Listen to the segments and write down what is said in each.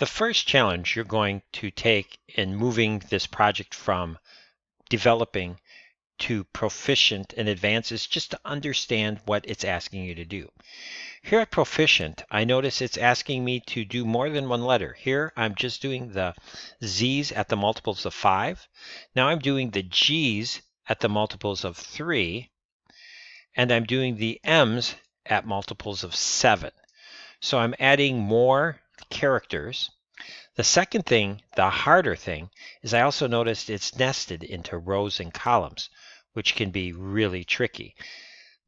The first challenge you're going to take in moving this project from developing to proficient and advanced is just to understand what it's asking you to do. Here at proficient, I notice it's asking me to do more than one letter. Here I'm just doing the Z's at the multiples of 5. Now I'm doing the G's at the multiples of 3. And I'm doing the M's at multiples of 7. So I'm adding more characters. The second thing, the harder thing, is I also noticed it's nested into rows and columns, which can be really tricky.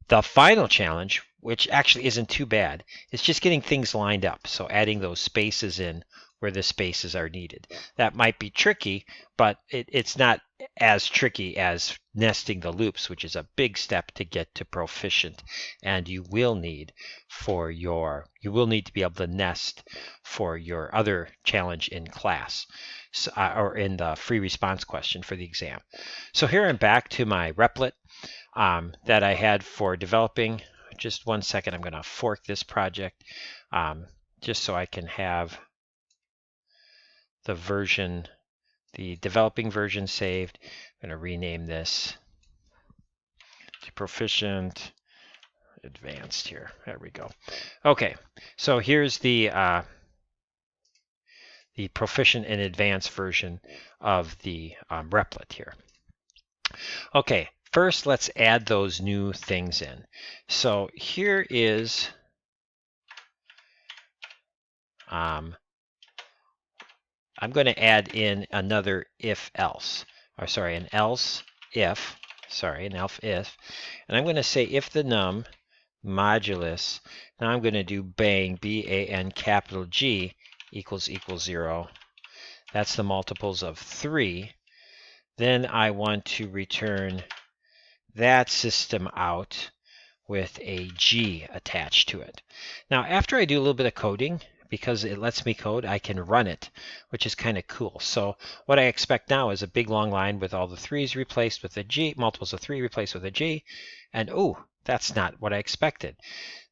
The final challenge, which actually isn't too bad, is just getting things lined up. So adding those spaces in where the spaces are needed. That might be tricky, but it's not as tricky as nesting the loops, which is a big step to get to proficient. And you will need to be able to nest for your other challenge in class, or in the free response question for the exam. So here I'm back to my replet that I had for developing. Just one second, I'm going to fork this project just so I can have the developing version saved. I'm going to rename this to proficient advanced here. There we go. Okay, so here's the proficient and advanced version of the replet here. Okay, first let's add those new things in. So here is I'm going to add in another if-else, or sorry, an else-if, and I'm going to say if the num modulus, now I'm going to do bang, B-A-N capital G equals 0. That's the multiples of 3. Then I want to return that system out with a G attached to it. Now, after I do a little bit of coding, because it lets me code, I can run it, which is kind of cool. So what I expect now is a big long line with all the 3's replaced with a G, multiples of 3 replaced with a G, and oh, that's not what I expected.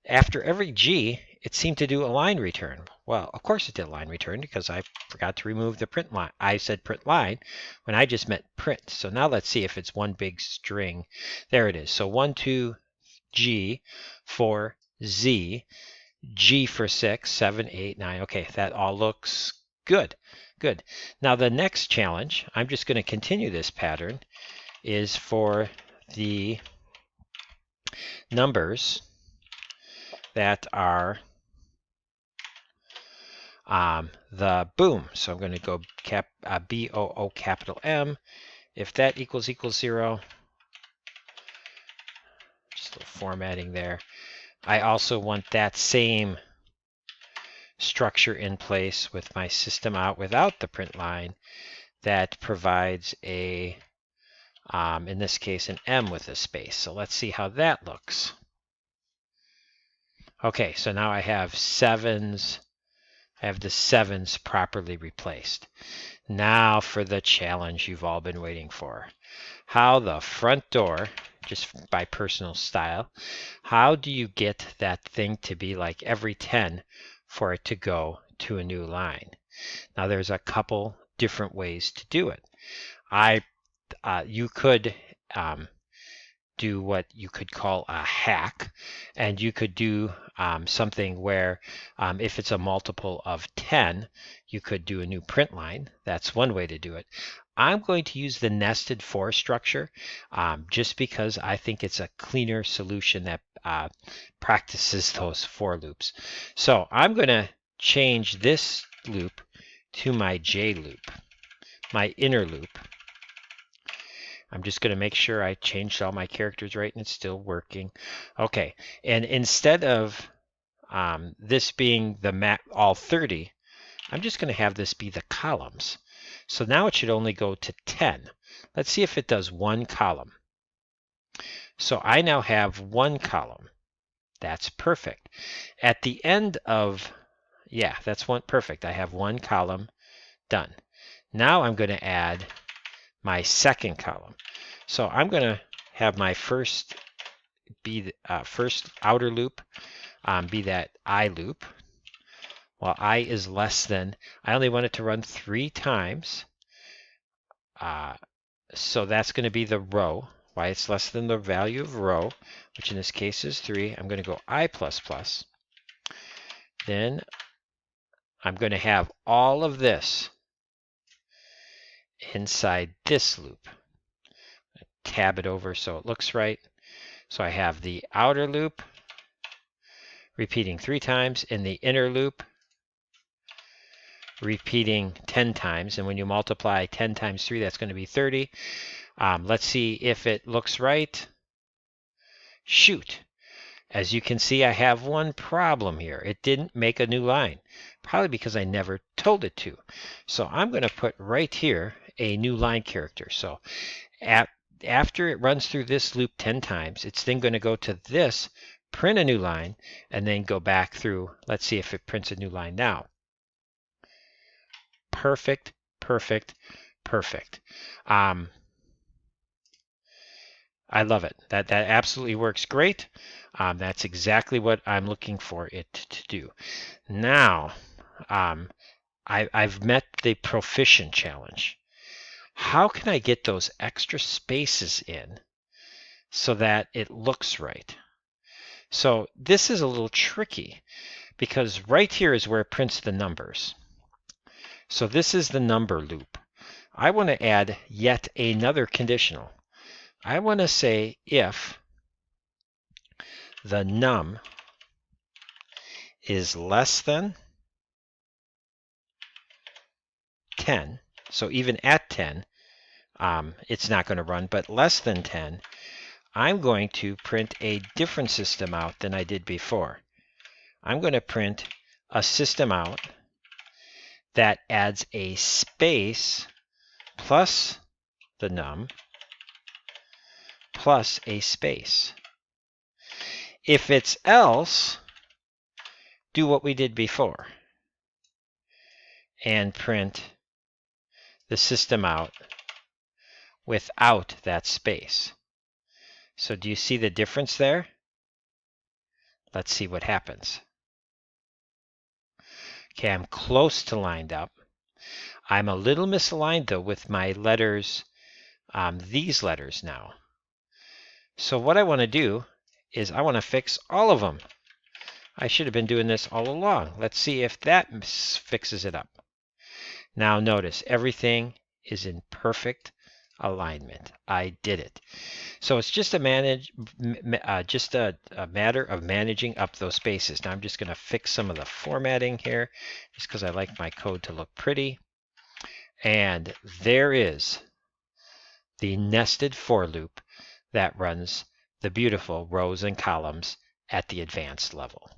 After every G, it seemed to do a line return. Well, of course it did a line return because I forgot to remove the print line. I said print line when I just meant print. So now let's see if it's one big string. There it is. So 1, 2, G, 4, Z, G for 6, 7, 8, 9. Okay, that all looks good. Good. Now the next challenge, I'm just going to continue this pattern, is for the numbers that are the boom. So I'm going to go B-O-O capital M. If that equals 0, just a little formatting there. I also want that same structure in place with my system out without the print line that provides a, in this case, an M with a space. So let's see how that looks. Okay, so now I have sevens. I have the 7's properly replaced. Now for the challenge you've all been waiting for. How the front door, just by personal style, how do you get that thing to be like every 10 for it to go to a new line? Now there's a couple different ways to do it. You could do what you could call a hack, and you could do something where if it's a multiple of 10, you could do a new print line. That's one way to do it. I'm going to use the nested for structure just because I think it's a cleaner solution that practices those for loops. So I'm going to change this loop to my J loop, my inner loop. I'm just going to make sure I changed all my characters right and it's still working. Okay, and instead of this being the all 30, I'm just going to have this be the columns. So now it should only go to 10. Let's see if it does one column. So I now have one column. That's perfect. At the end of, yeah, that's one perfect. I have one column done. Now I'm going to add my second column. So I'm going to have my first be the first outer loop be that I loop. Well, I is less than, I only want it to run 3 times. So that's going to be the row. Why it's less than the value of row, which in this case is 3. I'm going to go I++. Then I'm going to have all of this inside this loop. Tab it over so it looks right. So I have the outer loop repeating 3 times and the inner loop repeating 10 times. And when you multiply 10 times 3, that's going to be 30. Let's see if it looks right. Shoot. As you can see, I have one problem here. It didn't make a new line, probably because I never told it to. So I'm going to put right here a new line character. So after it runs through this loop 10 times, it's then going to go to this, print a new line, and then go back through. Let's see if it prints a new line now. Perfect, perfect, perfect. I love it. That absolutely works great. That's exactly what I'm looking for it to do. Now, I've met the proficient challenge. How can I get those extra spaces in so that it looks right? So this is a little tricky because right here is where it prints the numbers. So this is the number loop. I want to add yet another conditional. I want to say if the num is less than 10, so even at 10, it's not going to run, but less than 10, I'm going to print a different system out than I did before. I'm going to print a system out that adds a space plus the num plus a space. If it's else, do what we did before and print the system out without that space. So do you see the difference there? Let's see what happens. Okay, I'm close to lined up. I'm a little misaligned though with my letters, these letters now. So what I want to do is I want to fix all of them. I should have been doing this all along. Let's see if that fixes it up. Now notice everything is in perfect alignment. I did it. So it's just a matter of managing up those spaces. Now I'm just going to fix some of the formatting here just because I like my code to look pretty. And there is the nested for loop that runs the beautiful rows and columns at the advanced level.